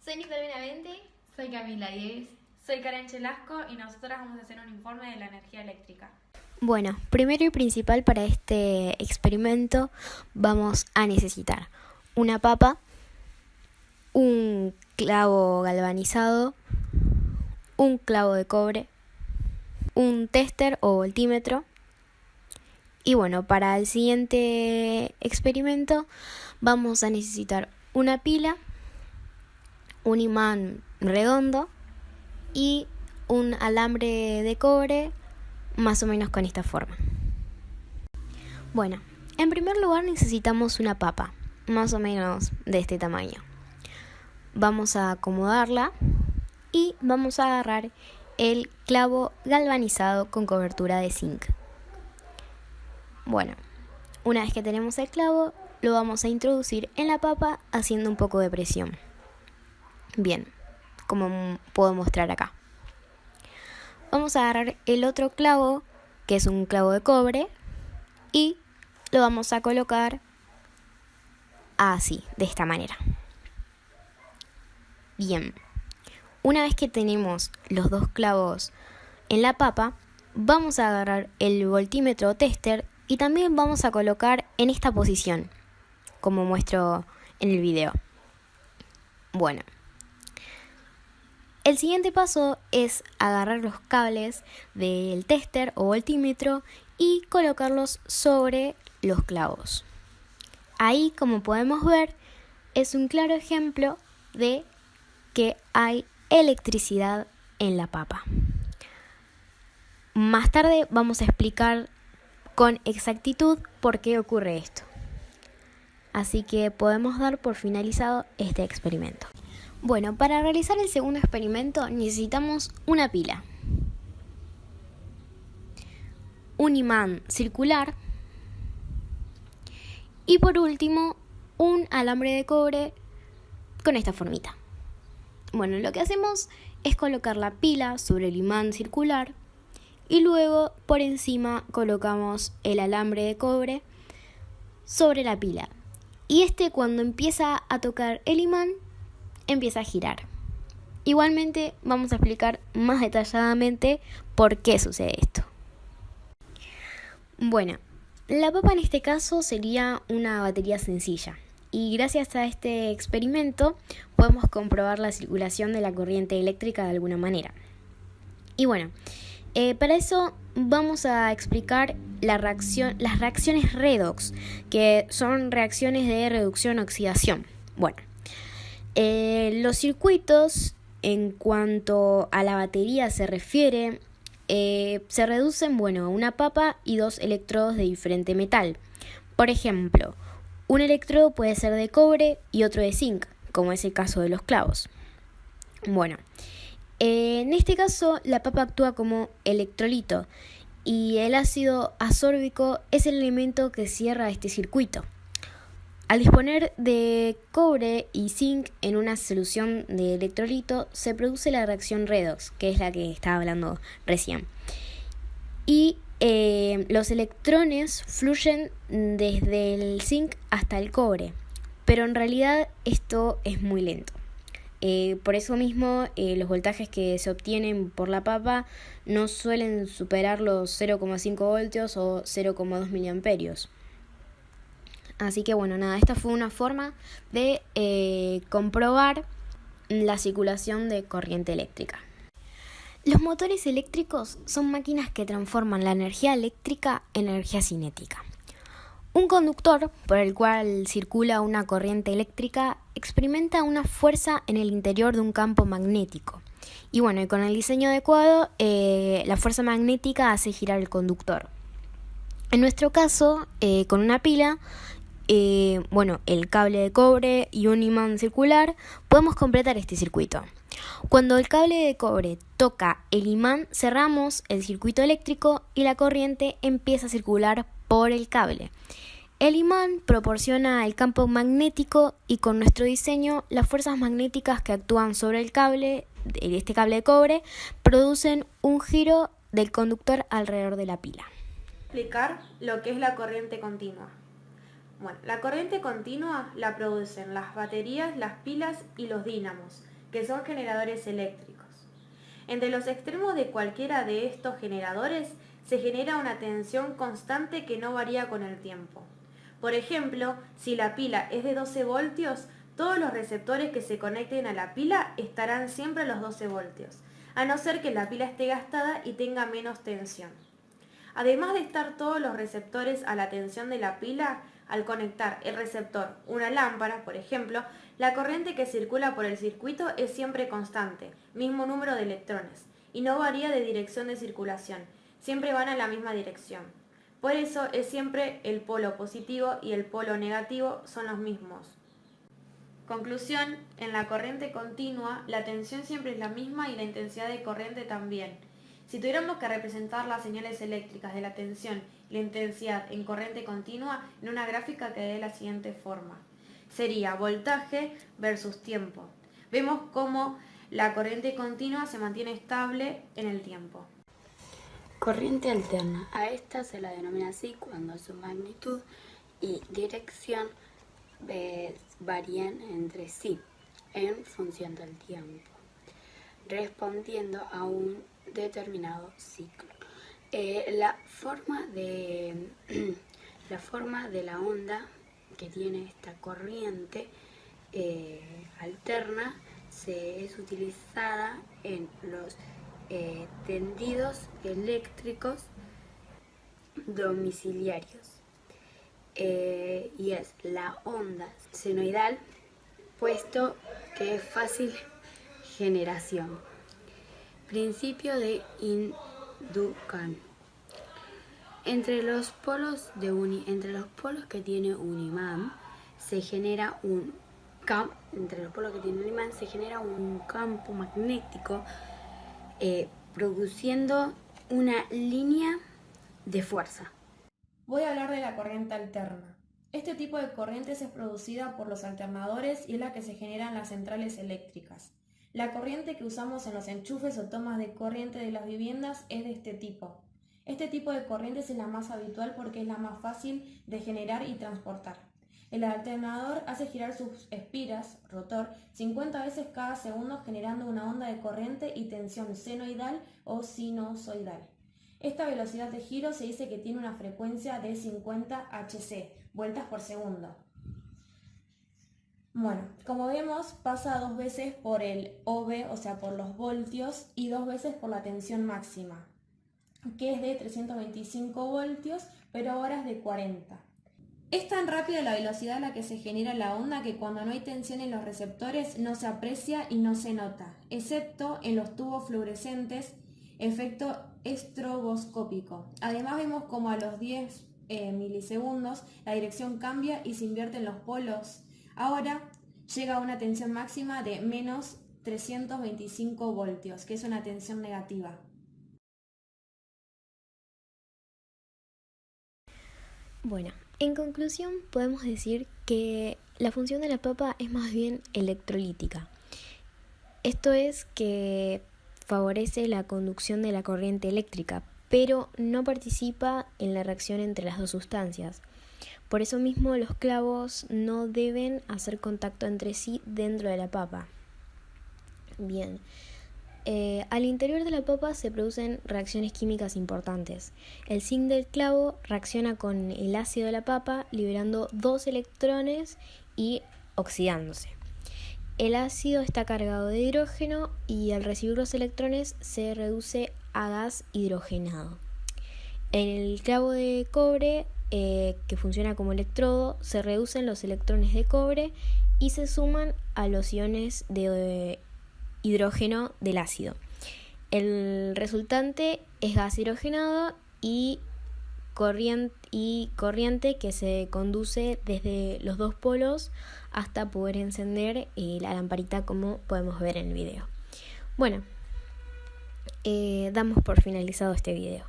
Soy Nicole Benavente. Soy Camila Diez. Soy Karen Chelasco y nosotras vamos a hacer un informe de la energía eléctrica. Bueno, primero y principal para este experimento vamos a necesitar una papa, un clavo galvanizado, un clavo de cobre, un tester o voltímetro. Y bueno, para el siguiente experimento vamos a necesitar una pila, un imán redondo y un alambre de cobre más o menos con esta forma. Bueno, en primer lugar necesitamos una papa, más o menos de este tamaño. Vamos a acomodarla y vamos a agarrar el clavo galvanizado con cobertura de zinc. Bueno, una vez que tenemos el clavo, lo vamos a introducir en la papa haciendo un poco de presión. Bien, como puedo mostrar acá. Vamos a agarrar el otro clavo, que es un clavo de cobre, y lo vamos a colocar así, de esta manera. Bien, una vez que tenemos los dos clavos en la papa, vamos a agarrar el voltímetro o tester y también vamos a colocar en esta posición, como muestro en el video. Bueno. El siguiente paso es agarrar los cables del tester o voltímetro y colocarlos sobre los clavos. Ahí, como podemos ver, es un claro ejemplo de que hay electricidad en la papa. Más tarde vamos a explicar con exactitud por qué ocurre esto. Así que podemos dar por finalizado este experimento. Bueno, para realizar el segundo experimento necesitamos una pila, un imán circular y por último un alambre de cobre con esta formita. Bueno, lo que hacemos es colocar la pila sobre el imán circular y luego por encima colocamos el alambre de cobre sobre la pila. Y cuando empieza a tocar el imán, empieza a girar. Igualmente vamos a explicar más detalladamente por qué sucede esto. Bueno, la papa en este caso sería una batería sencilla y gracias a este experimento podemos comprobar la circulación de la corriente eléctrica de alguna manera. Y bueno, para eso vamos a explicar las reacciones redox, que son reacciones de reducción-oxidación. Bueno, los circuitos, en cuanto a la batería se refiere, se reducen a una papa y dos electrodos de diferente metal. Por ejemplo, un electrodo puede ser de cobre y otro de zinc, como es el caso de los clavos. Bueno, en este caso la papa actúa como electrolito y el ácido asórbico es el elemento que cierra este circuito. Al disponer de cobre y zinc en una solución de electrolito, se produce la reacción redox, que es la que estaba hablando recién. Y los electrones fluyen desde el zinc hasta el cobre, pero en realidad esto es muy lento. Por eso mismo, los voltajes que se obtienen por la papa no suelen superar los 0,5 voltios o 0,2 miliamperios. Así que esta fue una forma de comprobar la circulación de corriente eléctrica. Los motores eléctricos son máquinas que transforman la energía eléctrica en energía cinética. Un conductor por el cual circula una corriente eléctrica experimenta una fuerza en el interior de un campo magnético. Y con el diseño adecuado, la fuerza magnética hace girar el conductor. En nuestro caso, con una pila, el cable de cobre y un imán circular, podemos completar este circuito. Cuando el cable de cobre toca el imán, cerramos el circuito eléctrico y la corriente empieza a circular por el cable. El imán proporciona el campo magnético y con nuestro diseño, las fuerzas magnéticas que actúan sobre el cable, este cable de cobre, producen un giro del conductor alrededor de la pila. Explicar lo que es la corriente continua. Bueno, la corriente continua la producen las baterías, las pilas y los dínamos, que son generadores eléctricos. Entre los extremos de cualquiera de estos generadores se genera una tensión constante que no varía con el tiempo. Por ejemplo, si la pila es de 12 voltios, todos los receptores que se conecten a la pila estarán siempre a los 12 voltios, a no ser que la pila esté gastada y tenga menos tensión. Además de estar todos los receptores a la tensión de la pila, al conectar el receptor una lámpara, por ejemplo, la corriente que circula por el circuito es siempre constante, mismo número de electrones, y no varía de dirección de circulación, siempre van a la misma dirección. Por eso es siempre el polo positivo y el polo negativo son los mismos. Conclusión, en la corriente continua, la tensión siempre es la misma y la intensidad de corriente también. Si tuviéramos que representar las señales eléctricas de la tensión y la intensidad en corriente continua, en una gráfica quedaría de la siguiente forma. Sería voltaje versus tiempo. Vemos cómo la corriente continua se mantiene estable en el tiempo. Corriente alterna. A esta se la denomina así cuando su magnitud y dirección varían entre sí en función del tiempo, respondiendo a un determinado ciclo. La forma de la onda que tiene esta corriente alterna es utilizada en los tendidos eléctricos domiciliarios y es la onda senoidal, puesto que es fácil generación. Principio de inducción. Entre los polos que tiene un imán se genera un campo magnético produciendo una línea de fuerza. Voy a hablar de la corriente alterna. Este tipo de corrientes es producida por los alternadores y es la que se genera en las centrales eléctricas. La corriente que usamos en los enchufes o tomas de corriente de las viviendas es de este tipo. Este tipo de corrientes es la más habitual porque es la más fácil de generar y transportar. El alternador hace girar sus espiras, rotor, 50 veces cada segundo generando una onda de corriente y tensión senoidal o sinusoidal. Esta velocidad de giro se dice que tiene una frecuencia de 50 Hz, vueltas por segundo. Bueno, como vemos, pasa 2 veces por el OV, o sea, por los voltios, y 2 veces por la tensión máxima, que es de 325 voltios, pero ahora es de 40. Es tan rápida la velocidad a la que se genera la onda que cuando no hay tensión en los receptores no se aprecia y no se nota, excepto en los tubos fluorescentes, efecto estroboscópico. Además vemos como a los 10 milisegundos la dirección cambia y se invierten los polos. Ahora llega a una tensión máxima de menos 325 voltios, que es una tensión negativa. Bueno, en conclusión podemos decir que la función de la papa es más bien electrolítica. Esto es que favorece la conducción de la corriente eléctrica, pero no participa en la reacción entre las dos sustancias. Por eso mismo los clavos no deben hacer contacto entre sí dentro de la papa. Bien. Al interior de la papa se producen reacciones químicas importantes. El zinc del clavo reacciona con el ácido de la papa, liberando 2 electrones y oxidándose. El ácido está cargado de hidrógeno y al recibir los electrones se reduce a gas hidrogenado. En el clavo de cobre, que funciona como electrodo, se reducen los electrones de cobre y se suman a los iones de hidrógeno del ácido. El resultante es gas hidrogenado y corriente que se conduce desde los dos polos hasta poder encender la lamparita, como podemos ver en el video. Bueno, damos por finalizado este video.